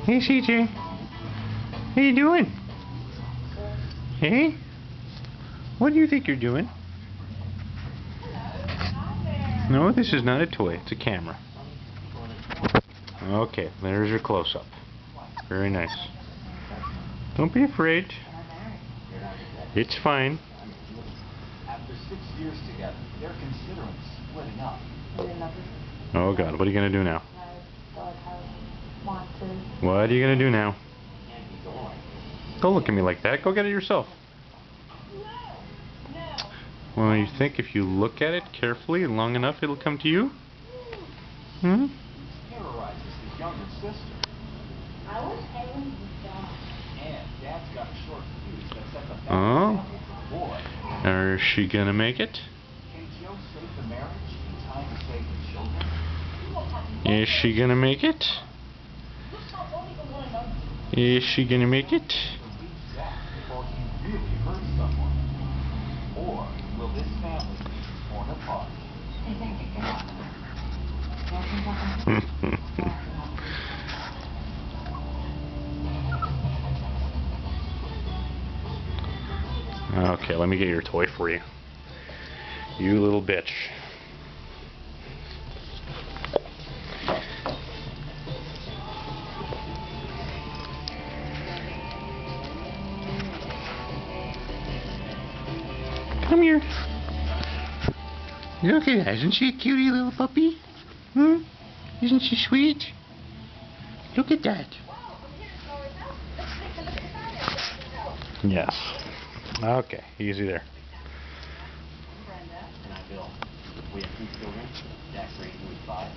Hey, CJ. How you doing? Hey? What do you think you're doing? No, this is not a toy. It's a camera. Okay, there's your close-up. Very nice. Don't be afraid. It's fine. After 6 years together, they're considering splitting up. Oh God, what are you gonna do now? What are you gonna do now? Don't look at me like that. Go get it yourself. Well, you think if you look at it carefully and long enough, it'll come to you? Hmm? Terrorizes his younger sister. And Dad's got a short fuse that sets a bad example for the boy. Is she gonna make it? Can Joe save the marriage in time to save the children? Is she gonna make it? Is she gonna make it? Before he really hurts someone? Or will this family be torn apart? Okay, let me get your toy for you. You little bitch. Come here. Look at that. Isn't she a cutie little puppy? Hmm? Isn't she sweet? Look at that. Yes. Okay, easy there. We have 2 children. Jack's 3 and 5.